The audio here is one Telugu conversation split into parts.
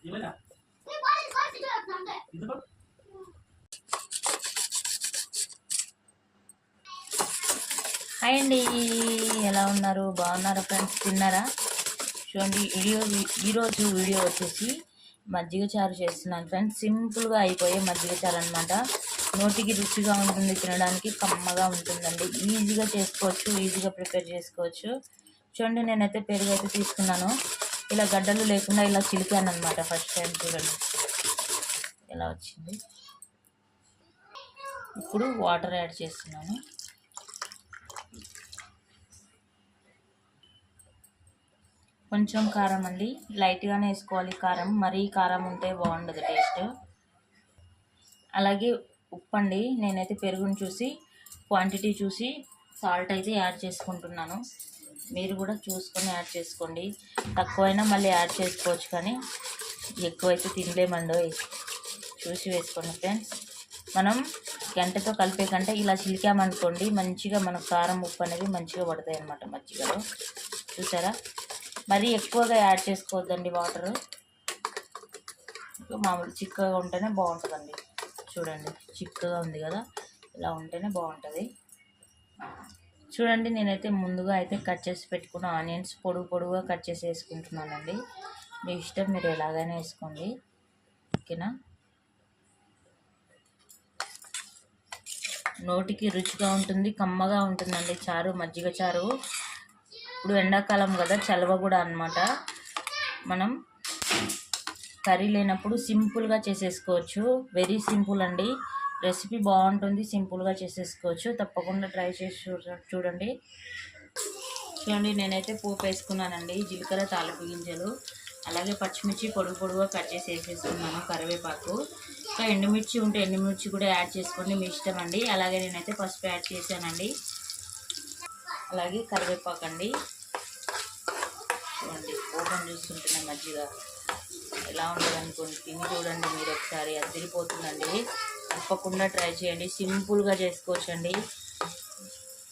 హాయ్ అండి, ఎలా ఉన్నారు? బాగున్నారా ఫ్రెండ్స్? తిన్నారా? చూడండి, ఈరోజు వీడియో వచ్చేసి మజ్జిగ చారు చేస్తున్నాను ఫ్రెండ్స్. సింపుల్గా అయిపోయే మజ్జిగ చారు అనమాట. నోటికి రుచిగా ఉంటుంది, తినడానికి కమ్మగా ఉంటుందండి. ఈజీగా చేసుకోవచ్చు, ఈజీగా ప్రిపేర్ చేసుకోవచ్చు. చూడండి, నేనైతే పెరుగు అయితే తీసుకున్నాను. ఇలా గడ్డలు లేకుండా ఇలా చిలికాను అనమాట. ఫస్ట్ టైం చూడండి ఎలా వచ్చింది. ఇప్పుడు వాటర్ యాడ్ చేస్తున్నాను. కొంచెం కారం అండి, లైట్గానే వేసుకోవాలి కారం. మరీ కారం ఉంటే బాగుండదు టేస్ట్. అలాగే ఉప్పు అండి, నేనైతే పెరుగుని చూసి క్వాంటిటీ చూసి సాల్ట్ అయితే యాడ్ చేసుకుంటున్నాను. మీరు కూడా చూసుకొని యాడ్ చేసుకోండి. తక్కువైనా మళ్ళీ యాడ్ చేసుకోవచ్చు, కానీ ఎక్కువైతే తినలేమండో. చూసి వేసుకోండి ఫ్రెండ్స్. మనం గంటతో కలిపే కంటే ఇలా చిలికామనుకోండి, మంచిగా మనకు కారం ఉప్పు అనేది మంచిగా పడతాయి అన్నమాట మజ్జిగలో. చూసారా? మరీ ఎక్కువగా యాడ్ చేసుకోవద్దండి వాటరు. మామూలు చిక్కగా ఉంటేనే బాగుంటుందండి. చూడండి, చిక్కగా ఉంది కదా, ఇలా ఉంటేనే బాగుంటుంది. చూడండి, నేనైతే ముందుగా అయితే కట్ చేసి పెట్టుకున్న ఆనియన్స్ పొడుగుగా కట్ చేసి వేసుకుంటున్నానండి. మీ ఇష్టం, మీరు ఎలాగైనా వేసుకోండి. ఓకేనా? నోటికి రుచిగా ఉంటుంది, కమ్మగా ఉంటుందండి చారు, మజ్జిగ చారు. ఇప్పుడు ఎండాకాలం కదా, చలవ కూడా అన్నమాట. మనం కర్రీ లేనప్పుడు సింపుల్గా చేసేసుకోవచ్చు. వెరీ సింపుల్ అండి. రెసిపీ బాగుంటుంది, సింపుల్గా చేసేసుకోవచ్చు. తప్పకుండా ట్రై చేసి చూడండి. నేనైతే పోపు వేసుకున్నానండి. జీలకర్ర, తాలింపు గింజలు, అలాగే పచ్చిమిర్చి పొడుగుగా కట్ చేసి వేసేసుకున్నాను. కరివేపాకు, ఇంకా ఎండుమిర్చి ఉంటే ఎండుమిర్చి కూడా యాడ్ చేసుకోండి, మీ ఇష్టం అండి. అలాగే నేనైతే పసుపు యాడ్ చేశానండి. అలాగే కరివేపాకు అండి. చూడండి, ఓపెన్ చూస్తుంటున్నాయి మజ్జిగ ఎలా ఉంటుంది అనుకోండి. తిని చూడండి మీరు ఒకసారి, అదిరిపోతుందండి. తప్పకుండా ట్రై చేయండి. సింపుల్గా చేసుకోవచ్చండి,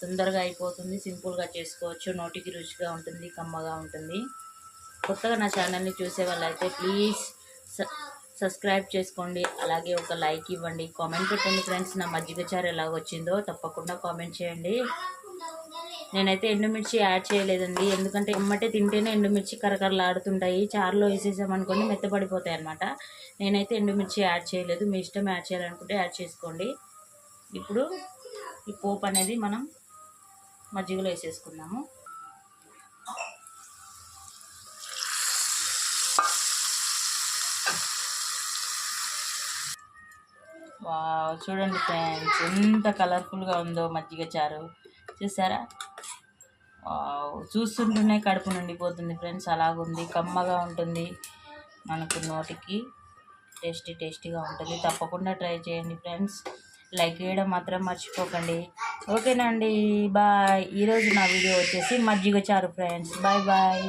తొందరగా అయిపోతుంది. సింపుల్గా చేసుకోవచ్చు, నోటికి రుచిగా ఉంటుంది, కమ్మగా ఉంటుంది. కొత్తగా నా ఛానల్ని చూసే వాళ్ళైతే ప్లీజ్ సబ్స్క్రైబ్ చేసుకోండి. అలాగే ఒక లైక్ ఇవ్వండి, కామెంట్ పెట్టండి ఫ్రెండ్స్. నా మజ్జిగ చారు ఎలా వచ్చిందో తప్పకుండా కామెంట్ చేయండి. నేనైతే ఎండుమిర్చి యాడ్ చేయలేదండి, ఎందుకంటే ఎమ్మటే తింటేనే ఎండుమిర్చి కరకరలాడుతుంటాయి. చారులో వేసేసామనుకోండి మెత్తపడిపోతాయి అన్నమాట. నేనైతే ఎండుమిర్చి యాడ్ చేయలేదు, మీ ఇష్టం, యాడ్ చేయాలనుకుంటే యాడ్ చేసుకోండి. ఇప్పుడు ఈ పోపు అనేది మనం మజ్జిగలో వేసేసుకుందాము. వావ్, చూడండి ఫ్రెండ్స్, ఎంత కలర్ఫుల్గా ఉందో మజ్జిగ చారు. చూసారా? చూస్తుంటేనే కడుపు నిండిపోతుంది ఫ్రెండ్స్. అలాగుంది, కమ్మగా ఉంటుంది, మనకు నోటికి టేస్టీగా ఉంటుంది. తప్పకుండా ట్రై చేయండి ఫ్రెండ్స్. లైక్ చేయడం మాత్రం మర్చిపోకండి. ఓకేనా అండి? బాయ్. ఈరోజు నా వీడియో వచ్చేసి మజ్జిగ చారు ఫ్రెండ్స్. Bye bye.